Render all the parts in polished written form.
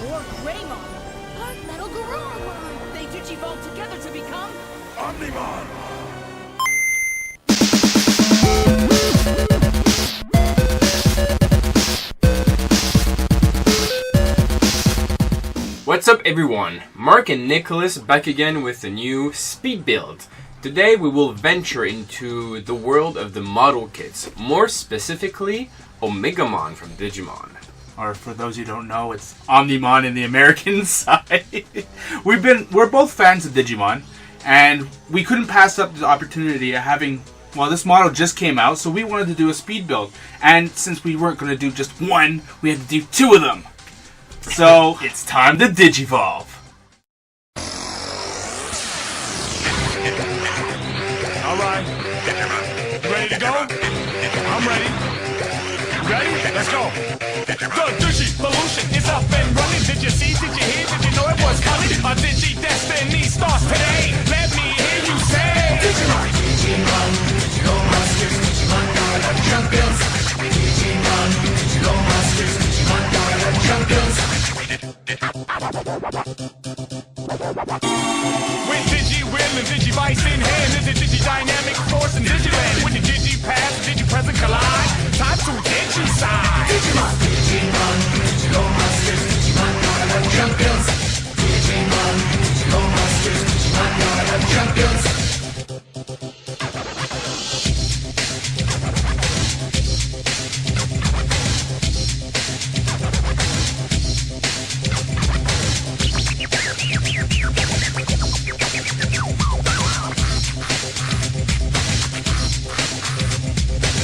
More Greymon. Part Metal Garurumon. They digivolve together to become Omnimon! What's up everyone? Mark and Nicholas back again with a new speed build. Today we will venture into the world of the model kits, more specifically Omegamon from Digimon. Or for those who don't know, it's Omnimon in the American side. We're both fans of Digimon, and we couldn't pass up the opportunity of having, well, this model just came out, so we wanted to do a speed build. And since we weren't going to do just one, we had to do two of them. So it's time to digivolve. Alright. Ready to go? I'm ready. Ready? Let's go. The Digivolution is up and running. Did you see? Did you hear? Did you know it was coming? A Digi Destiny starts today. Let me hear you say Digimon, Digimon, Digital Masters, Digimon, Data Champions. Digimon, Digital Masters, Digimon, Data Champions. With Digi-Will and Digivice in hand, there's a Digi-Dynamic force in Digiland. With the Digi-Past, Digi-Present collide, time to Digi-Side. Digimon, Digimon, Digital Masters, Digimon, Data Champions. Digimon, Digital Masters, Digimon, Data Champions.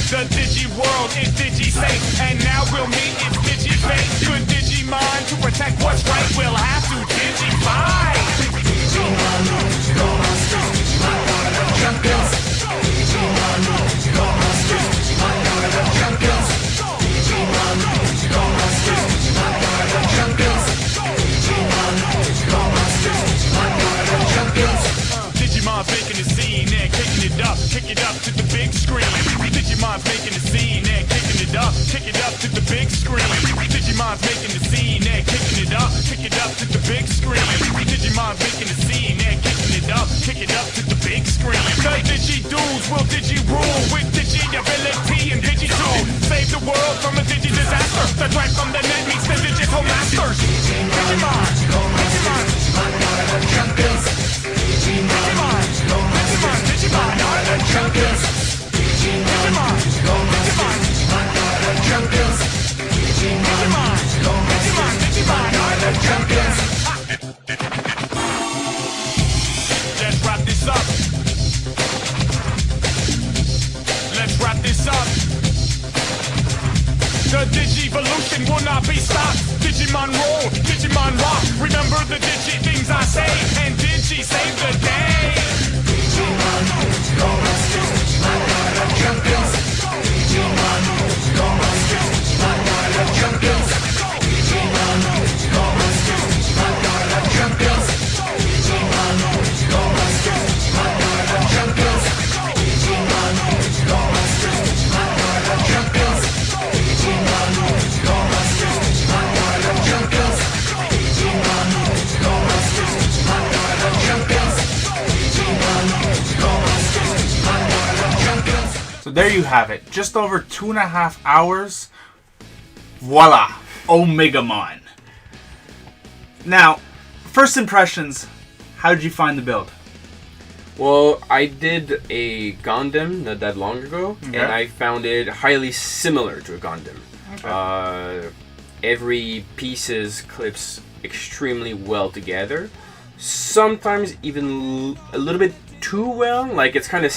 The Digi world is Digi safe, and now we'll meet its Digi fate. Good Digimon to protect what's right, we'll have to Digify. Digimon, Digital Masters, Digimon, Data Champions. Digimon, Digital Masters, Digimon, Data Champions. Digimon, Digital Masters, Digimon, Data Champions. Digimon, Digital Masters, Digimon, Data Champions. Digimon's making a scene and kicking it up to the big screen. Digimon's making a scene and kicking it up to the big screen. Digimon's making a scene and kicking it up to the big screen. Digimon's making a scene and kicking it up to the big screen. The Digi-Dudes will Digi-Rule with Digi-Ability and Digi-Tool. Save the world from a Digi-Disaster. The threat from the net meets the Digital Masters. Digimon, Digimon, Digimon, champions. Digimon, Digimon, Digimon, Digimon, champions. Digimon, Digimon, Digimon, champions. Digimon, Digimon, Digimon, champions. Let's wrap this up. Let's wrap this up. The Digivolution will not be stopped. Digimon roll, Digimon rock. Remember the Digi things I say, and Digi save the day. Digimon, Digital Masters, Digimon, Data Champions. Digimon, Digital Masters, Digimon, Data Champions. Digimon, Digital Masters, Digimon, Data Champions. Digimon, Digital Masters, Digimon, Data Champions. Digimon, Digital Masters, Digimon, Data Champions. Digimon, Digital Masters, Digimon, Data Champions. Digimon, Digital Masters, Digimon, Data Champions. Digimon, Digital Masters, Digimon, Data Champions. So there you have it. Just over 2.5 hours. Voila! Omegamon. Now, first impressions, how did you find the build? Well, I did a Gundam not that long ago, Okay. and I found it highly similar to a Gundam. Okay. Every pieces clips extremely well together. Sometimes even a little bit too well. Like it's kind of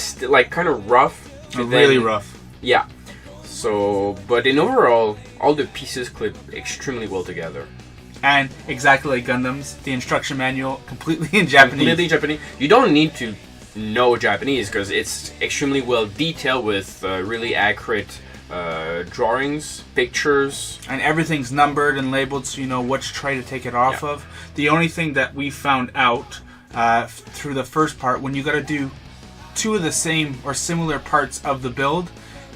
kind of rough. Really rough. Yeah. So, but in overall, all the pieces clip extremely well together. And exactly like Gundams, the instruction manual completely in Japanese. Completely Japanese. You don't need to know Japanese because it's extremely well detailed with really accurate drawings, pictures. And everything's numbered and labeled so you know which tray to take it off of. The only thing that we found out through the first part, when you got to do two of the same or similar parts of the build,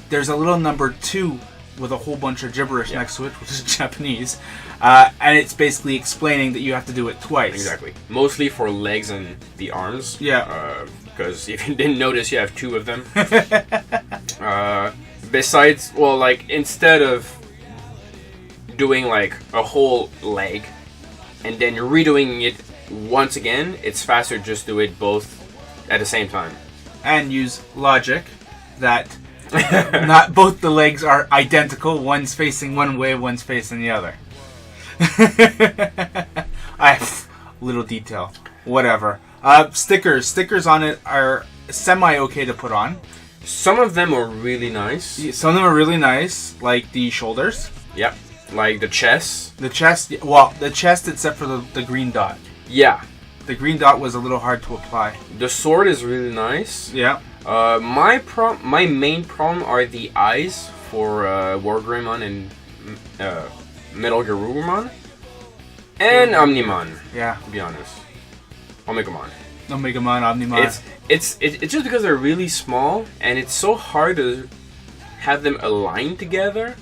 there's a little number 2 with a whole bunch of gibberish next to it, which is Japanese, and it's basically explaining that you have to do it twice. Exactly. Mostly for legs and the arms. Yeah. Because if you didn't notice, you have two of them. Besides, well, like, instead of doing, like, a whole leg and then redoing it once again, it's faster just do it both at the same time. And use logic that not both the legs are identical. One's facing one way, one's facing the other. Little detail. Whatever. Stickers on it are semi-okay to put on. Some of them are really nice. Some of them are really nice, like the shoulders. Yep. Like the chest. The chest, well, the chest except for the green dot. Yeah. The green dot was a little hard to apply. The sword is really nice. Yeah. My main problem are the eyes for Wargreymon and Metal Garurumon and Omnimon. Yeah. To be honest, Omegamon. Omegamon, Omnimon. It's just because they're really small and it's so hard to have them aligned together.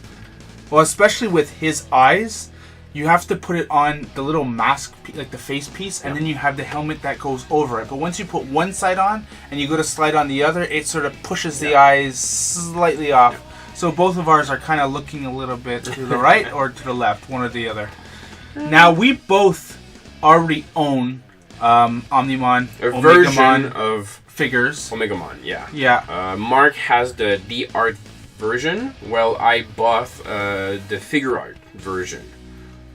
Well, especially with his eyes, you have to put it on the little mask, like the face piece, and then you have the helmet that goes over it. But once you put one side on and you go to slide on the other, it sort of pushes the eyes slightly off. So both of ours are kind of looking a little bit to the right or to the left, one or the other. Now, we both already own Omnimon, A version of figures. Omegamon, yeah. Yeah. Mark has the art version, while I bought the figure art version.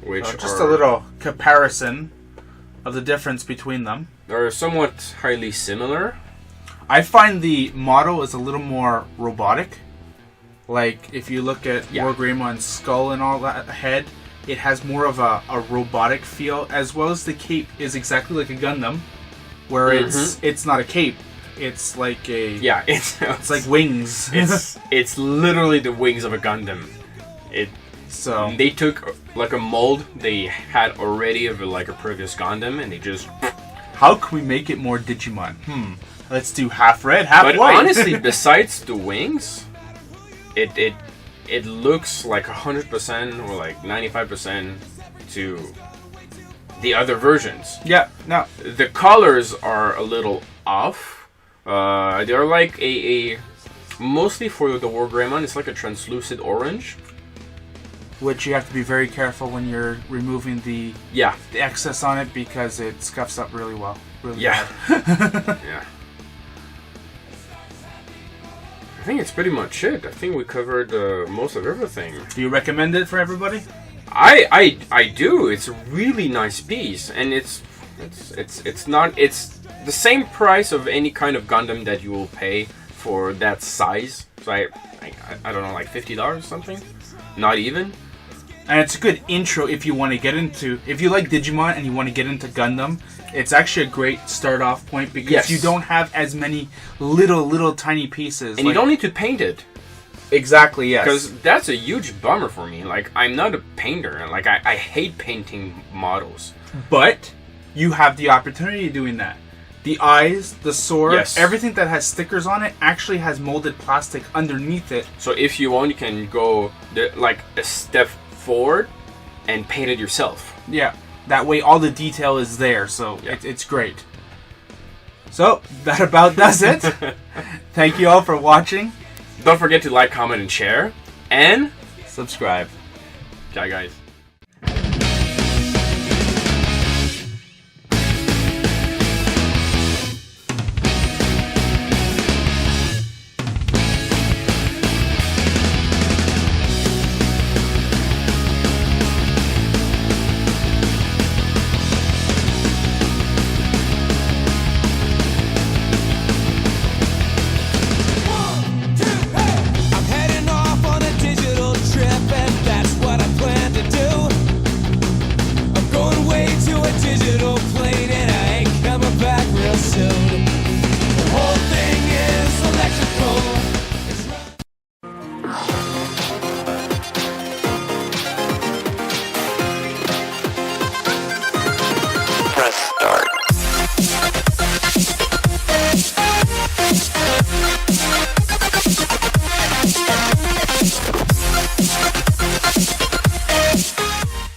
Which just a little comparison of the difference between them. They're somewhat highly similar. I find the model is a little more robotic. Like, if you look at Wargreymon's skull and all that head, it has more of a robotic feel, as well as the cape is exactly like a Gundam, where it's not a cape. It's like a... Yeah, it's like wings. It's literally the wings of a Gundam. So they took like a mold they had already of like a previous Gundam, and they just... How can we make it more Digimon? Let's do half red, half white. But honestly, besides the wings, it looks like 100% or like 95% to the other versions. Yeah, no. The colors are a little off. They're like a mostly for the Wargreymon, it's like a translucent orange. Which you have to be very careful when you're removing the excess on it, because it scuffs up really well. Really bad. Yeah. I think it's pretty much it. I think we covered most of everything. Do you recommend it for everybody? I do. It's a really nice piece, and it's the same price of any kind of Gundam that you will pay for that size. So I don't know, like $50 or something. Not even. And it's a good intro if you want to get into... If you like Digimon and you want to get into Gundam, it's actually a great start-off point, because you don't have as many little tiny pieces. And you don't need to paint it. Exactly, yes. Because that's a huge bummer for me. Like, I'm not a painter. Like, I hate painting models. But you have the opportunity of doing that. The eyes, the sword, everything that has stickers on it actually has molded plastic underneath it. So if you want, you can go like a step forward and paint it yourself. Yeah, that way all the detail is there, so it's great. So, that about does it. Thank you all for watching. Don't forget to like, comment, and share. And subscribe. Bye, guys.